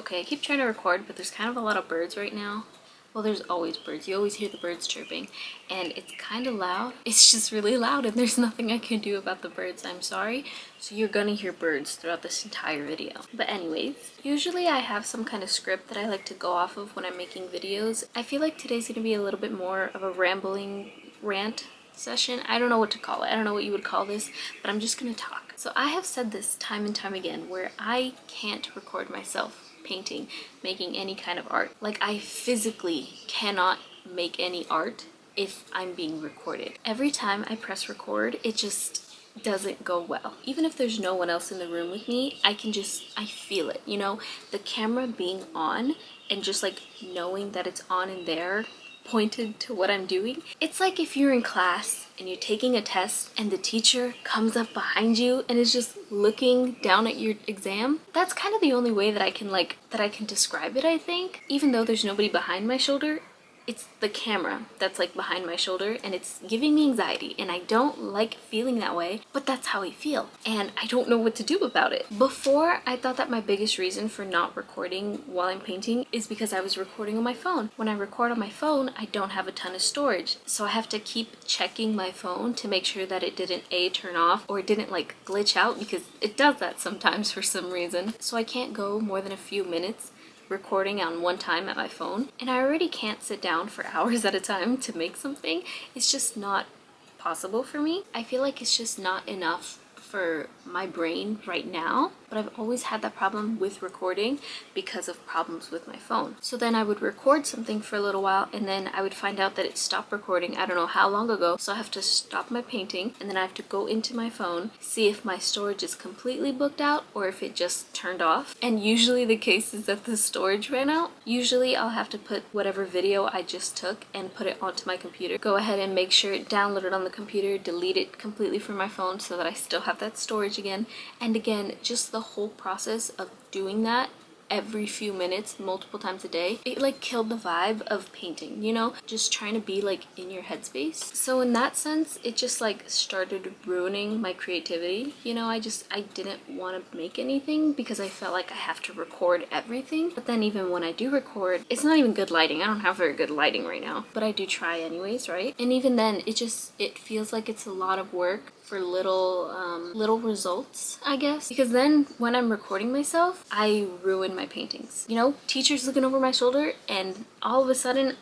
Okay, I keep trying to record, but there's kind of a lot of birds right now. Well, there's always birds. You always hear the birds chirping, and it's kind of loud. It's just really loud, and there's nothing I can do about the birds. I'm sorry. So you're gonna hear birds throughout this entire video. But anyways, usually I have some kind of script that I like to go off of when I'm making videos. I feel like today's gonna be a little bit more of a rambling rant session. I don't know what to call it. I don't know what you would call this, but I'm just gonna talk. So I have said this time and time again where I can't record myself painting, making any kind of art. Like, I physically cannot make any art if I'm being recorded. Every time I press record, it just doesn't go well. Even if there's no one else in the room with me, I feel it, you know, the camera being on and just like knowing that it's on in there pointed to what I'm doing. It's like if you're in class and you're taking a test and the teacher comes up behind you and is just looking down at your exam. That's kind of the only way that I can describe it, I think. Even though there's nobody behind my shoulder, it's the camera that's like behind my shoulder and it's giving me anxiety, and I don't like feeling that way, but that's how I feel and I don't know what to do about it. Before, I thought that my biggest reason for not recording while I'm painting is because I was recording on my phone. When I record on my phone, I don't have a ton of storage, so I have to keep checking my phone to make sure that it didn't turn off or it didn't like glitch out, because it does that sometimes for some reason. So I can't go more than a few minutes recording on one time at my phone, and I already can't sit down for hours at a time to make something. It's just not possible for me. I feel like it's just not enough for my brain right now, but I've always had that problem with recording because of problems with my phone. So then I would record something for a little while and then I would find out that it stopped recording. I don't know how long ago, so I have to stop my painting and then I have to go into my phone, see if my storage is completely booked out or if it just turned off. And usually the case is that the storage ran out. Usually I'll have to put whatever video I just took and put it onto my computer, go ahead and make sure it downloaded on the computer, delete it completely from my phone so that I still have that storage again. And again, just the whole process of doing that every few minutes, multiple times a day, it like killed the vibe of painting, you know, just trying to be like in your headspace. So in that sense, it just like started ruining my creativity. You know, I didn't want to make anything because I felt like I have to record everything. But then even when I do record, it's not even good lighting. I don't have very good lighting right now, but I do try anyways, right? And even then, it feels like it's a lot of work for little results, I guess. Because then when I'm recording myself, I ruin my paintings. You know, teachers looking over my shoulder and all of a sudden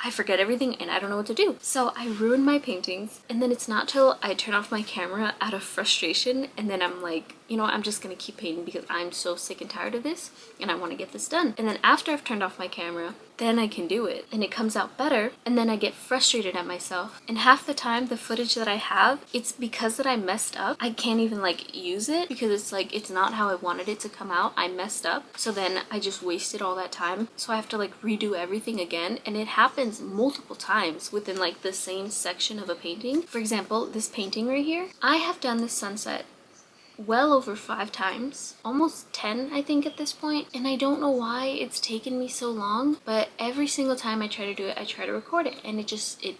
I forget everything and I don't know what to do. So I ruin my paintings, and then it's not till I turn off my camera out of frustration and then I'm like, you know, I'm just gonna keep painting because I'm so sick and tired of this and I want to get this done. And then after I've turned off my camera, then I can do it and it comes out better, and then I get frustrated at myself. And half the time the footage that I have, it's because that I messed up. I can't even like use it because it's like it's not how I wanted it to come out. I messed up, so then I just wasted all that time, so I have to like redo everything again. And it happens multiple times within like the same section of a painting. For example, this painting right here, I have done this sunset well over 5 times, almost 10 I think at this point, and I don't know why it's taken me so long, but every single time I try to do it, I try to record it and it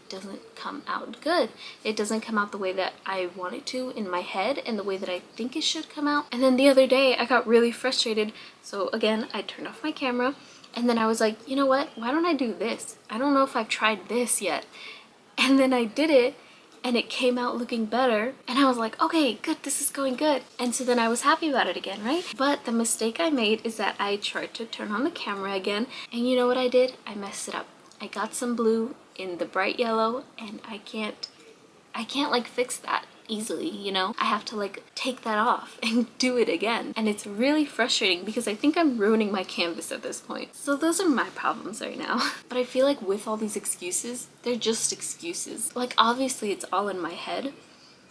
doesn't come out good. It doesn't come out the way that I want it to in my head and the way that I think it should come out. And then the other day I got really frustrated, so again I turned off my camera and then I was like, you know what, why don't I do this? I don't know if I've tried this yet. And then I did it and it came out looking better, and I was like, okay, good, this is going good. And so then I was happy about it again, right? But the mistake I made is that I tried to turn on the camera again, and you know what I did? I messed it up. I got some blue in the bright yellow, and I can't like fix that easily, you know? I have to like take that off and do it again, and it's really frustrating because I think I'm ruining my canvas at this point. So those are my problems right now. But I feel like with all these excuses, they're just excuses. Like, obviously it's all in my head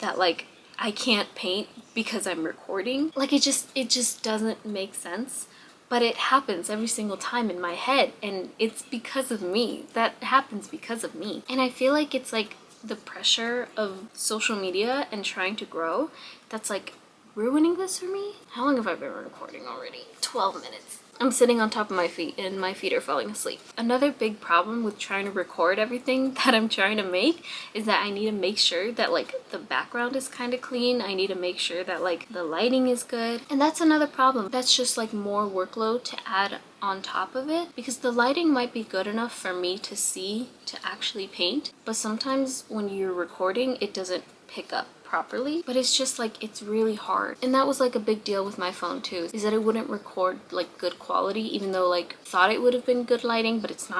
that like I can't paint because I'm recording. Like, it just doesn't make sense. But it happens every single time in my head, and it's because of me. That happens because of me. And I feel like it's like the pressure of social media and trying to grow that's like ruining this for me. How long have I been recording already? 12 minutes. I'm sitting on top of my feet and my feet are falling asleep. Another big problem with trying to record everything that I'm trying to make is that I need to make sure that like the background is kind of clean. I need to make sure that like the lighting is good. And that's another problem. That's just like more workload to add on top of it, because the lighting might be good enough for me to see to actually paint, but sometimes when you're recording it doesn't pick up properly. But it's just like it's really hard, and that was like a big deal with my phone too, is that it wouldn't record like good quality, even though like thought it would have been good lighting, but it's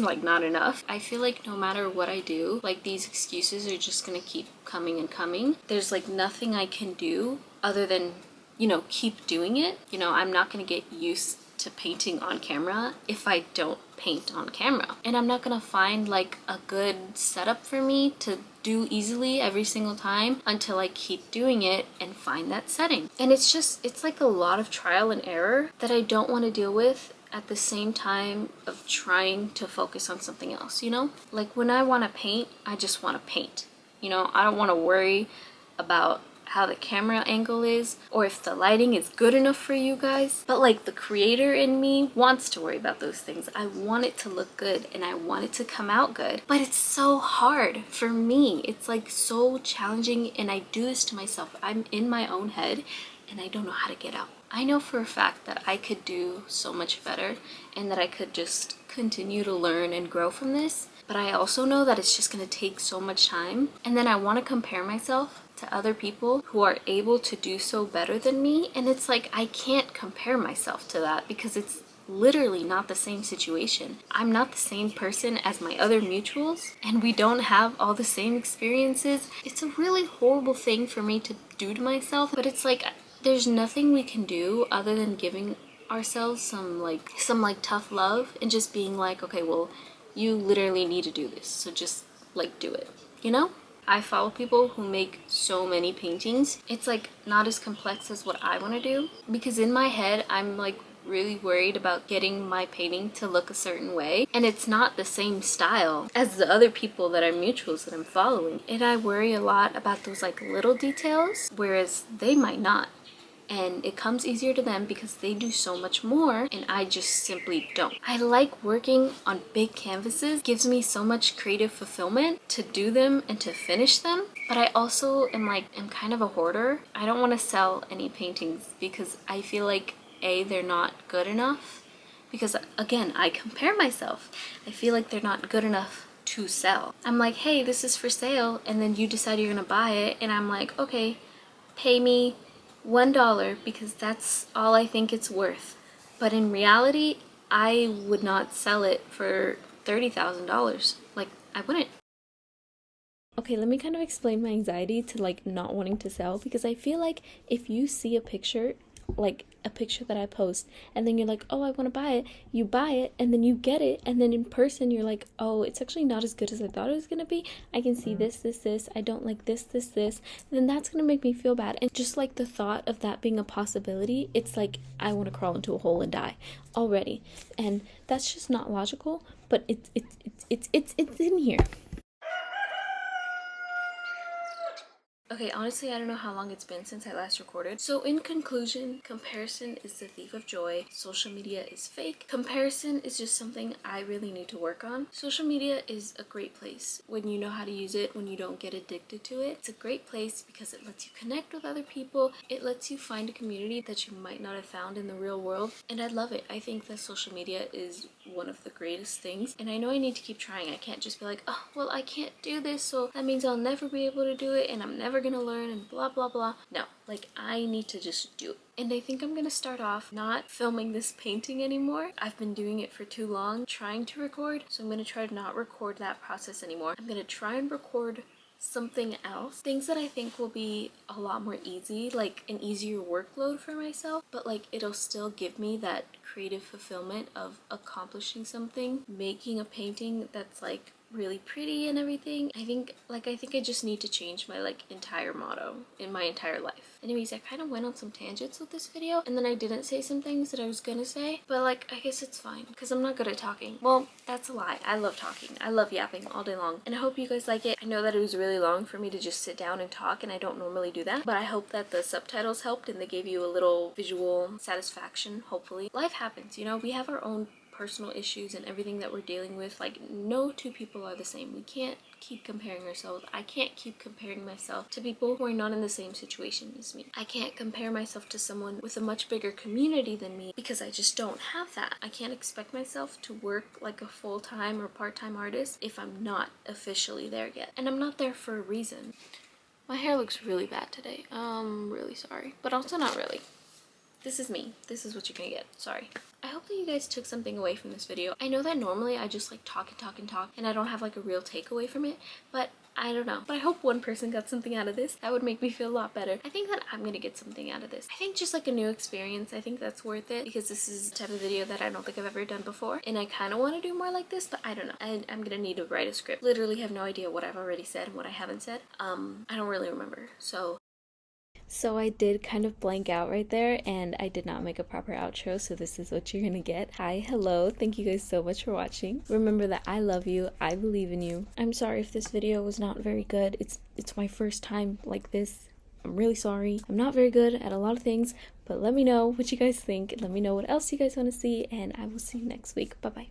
like not enough. I feel like no matter what I do, like these excuses are just gonna keep coming and coming. There's like nothing I can do other than, you know, keep doing it. You know, I'm not gonna get used to painting on camera if I don't paint on camera, and I'm not gonna find like a good setup for me to do easily every single time until I keep doing it and find that setting. And it's like a lot of trial and error that I don't want to deal with at the same time of trying to focus on something else, you know? Like when I want to paint, I just want to paint, you know? I don't want to worry about how the camera angle is or if the lighting is good enough for you guys. But like the creator in me wants to worry about those things. I want it to look good and I want it to come out good, but it's so hard for me. It's like so challenging, and I do this to myself. I'm in my own head and I don't know how to get out. I know for a fact that I could do so much better and that I could just continue to learn and grow from this, but I also know that it's just going to take so much time, and then I want to compare myself to other people who are able to do so better than me, and it's like I can't compare myself to that because it's literally not the same situation. I'm not the same person as my other mutuals, and we don't have all the same experiences. It's a really horrible thing for me to do to myself, but it's like there's nothing we can do other than giving ourselves some tough love and just being like, okay, well, you literally need to do this, so just like do it, you know? I follow people who make so many paintings. It's like not as complex as what I want to do, because in my head I'm like really worried about getting my painting to look a certain way, and it's not the same style as the other people that are mutuals that I'm following, and I worry a lot about those like little details, whereas they might not. And it comes easier to them because they do so much more and I just simply don't. I like working on big canvases. It gives me so much creative fulfillment to do them and to finish them. But I also am kind of a hoarder. I don't want to sell any paintings because I feel like they're not good enough. Because again, I compare myself. I feel like they're not good enough to sell. I'm like, hey, this is for sale, and then you decide you're gonna buy it, and I'm like, okay, pay me $1 because that's all I think it's worth. But in reality, I would not sell it for $30,000. Like, I wouldn't. Okay, let me kind of explain my anxiety to like not wanting to sell, because I feel like if you see a picture, like a picture that I post, and then you're like, oh, I want to buy it, you buy it, and then you get it, and then in person you're like, oh, it's actually not as good as I thought it was gonna be. I can see this, I don't like this, then that's gonna make me feel bad. And just like the thought of that being a possibility, it's like I want to crawl into a hole and die already, and that's just not logical. But it's in here. Okay, honestly, I don't know how long it's been since I last recorded. So in conclusion, comparison is the thief of joy. Social media is fake. Comparison is just something I really need to work on. Social media is a great place when you know how to use it, when you don't get addicted to it. It's a great place because it lets you connect with other people. It lets you find a community that you might not have found in the real world. And I love it. I think that social media is one of the greatest things. And I know I need to keep trying. I can't just be like, oh, well, I can't do this, so that means I'll never be able to do it and I'm never gonna learn and blah blah blah. No, like I need to just do it. And I think I'm gonna start off not filming this painting anymore. I've been doing it for too long trying to record, so I'm gonna try to not record that process anymore. I'm gonna try and record something else, things that I think will be a lot more easy, like an easier workload for myself, but like it'll still give me that creative fulfillment of accomplishing something, making a painting that's like really pretty and everything. I think I just need to change my like entire motto in my entire life. Anyways, I kind of went on some tangents with this video, and then I didn't say some things that I was gonna say, but like I guess it's fine because I'm not good at talking. Well, that's a lie. I love talking. I love yapping all day long, and I hope you guys like it. I know that it was really long for me to just sit down and talk, and I don't normally do that, but I hope that the subtitles helped and they gave you a little visual satisfaction, hopefully. Life happens, you know, we have our own personal issues and everything that we're dealing with. Like, no two people are the same. We can't keep comparing ourselves. I can't keep comparing myself to people who are not in the same situation as me. I can't compare myself to someone with a much bigger community than me because I just don't have that. I can't expect myself to work like a full-time or part-time artist if I'm not officially there yet. And I'm not there for a reason. My hair looks really bad today. Really sorry. But also not really. This is me. This is what you're gonna get. Sorry. I hope that you guys took something away from this video. I know that normally I just like talk and talk and talk and I don't have like a real takeaway from it, but I don't know. But I hope one person got something out of this. That would make me feel a lot better. I think that I'm gonna get something out of this. I think just like a new experience, I think that's worth it because this is the type of video that I don't think I've ever done before. And I kind of want to do more like this, but I don't know. I'm gonna need to write a script. Literally have no idea what I've already said and what I haven't said. I don't really remember. So I did kind of blank out right there and I did not make a proper outro, so this is what you're gonna get. Hi, hello, thank you guys so much for watching. Remember that I love you, I believe in you. I'm sorry if this video was not very good. It's my first time like this. I'm really sorry. I'm not very good at a lot of things, but let me know what you guys think. Let me know what else you guys want to see, and I will see you next week. Bye-bye.